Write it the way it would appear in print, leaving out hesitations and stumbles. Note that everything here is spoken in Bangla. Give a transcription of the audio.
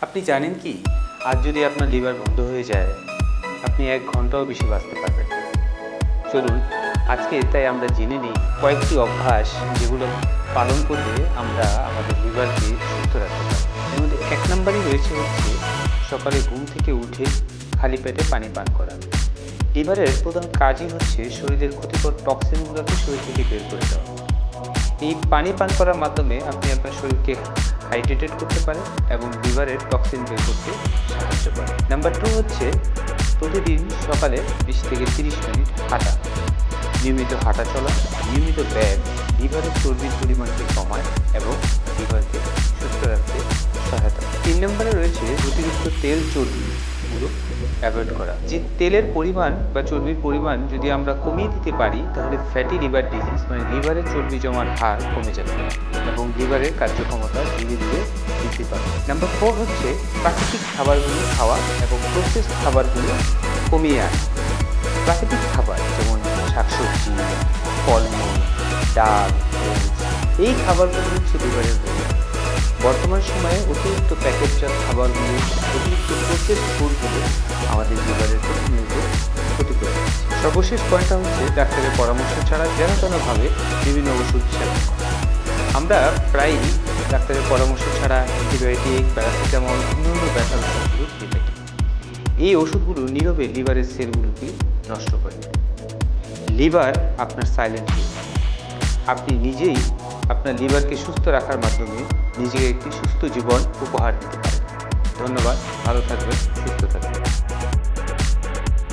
আপনি জানেন কি, আজ যদি আপনার লিভার বন্ধ হয়ে যায়, আপনি 1 ঘন্টাও বেশি বাঁচতে পারবেন না। চলুন আজকে তাই আমরা জেনে নিই কয়েকটি অভ্যাস যেগুলো পালন করলে আমরা আমাদের লিভারকে সুস্থ রাখতে পারি। এর মধ্যে 1 নম্বরই রয়েছে হচ্ছে সকালে ঘুম থেকে উঠে খালি পেটে পানি পান করা। লিভারের প্রধান কাজই হচ্ছে শরীরের ক্ষতিকর টক্সিনগুলোকে শরীর থেকে বের করে দেওয়া। এই পানি পান করার মাধ্যমে আপনি আপনার শরীরকে হাইড্রেটেড করতে পারেন এবং লিভারের টক্সিন বের করতে সাহায্য করে। নাম্বার 2 হচ্ছে প্রতিদিন সকালে 20 থেকে 30 মিনিট হাঁটা। নিয়মিত হাঁটা চলা, নিয়মিত ব্যায়াম লিভারের চর্বির পরিমাণকে কমায় এবং লিভারকে সুস্থ রাখতে সহায়তা করে। 3 নম্বরে রয়েছে অতিরিক্ত তেল চর্বিগুলো অ্যাভয়েড করা। যে তেলের পরিমাণ বা চর্বির পরিমাণ যদি আমরা কমিয়ে দিতে পারি, তাহলে ফ্যাটি লিভার ডিজিজ মানে লিভারের চর্বি জমার হার কমে যাবে এবং লিভারের কার্যক্ষমতা ধীরে ধীরে বৃদ্ধি পাবে। নাম্বার 4 হচ্ছে প্রাকৃতিক খাবারগুলো খাওয়া এবং প্রসেসড খাবারগুলো কমিয়ে আনা। প্রাকৃতিক খাবার যেমন শাকসবজি, ফলমূল, ডাল, এই খাবারগুলো হচ্ছে লিভারের রোগ। বর্তমান সময়ে অতিরিক্ত প্যাকেটজাত খাবারগুলো, অতিরিক্ত প্রসেসড ফুডগুলো আমাদের লিভারের প্রতিনিয়ত ক্ষতি করে দিচ্ছে। সর্বশেষ পয়েন্টটা হচ্ছে ডাক্তারের পরামর্শ ছাড়া যেনতেনভাবে বিভিন্ন ওষুধ সেবন করা। আমরা প্রায়ই ডাক্তারের পরামর্শ ছাড়া অ্যান্টিবায়োটিক, প্যারাসিটামল, অন্যান্য ব্যথার ওষুধগুলো খেয়ে থাকি। এই ওষুধগুলো নীরবে লিভারের সেলগুলোকে নষ্ট করে। লিভার আপনার সাইলেন্ট হিরো। আপনি নিজেই আপনার লিভারকে সুস্থ রাখার মাধ্যমে নিজেকে একটি সুস্থ জীবন উপহার দিতে পারেন। ধন্যবাদ, ভালো থাকবেন, সুস্থ থাকবেন।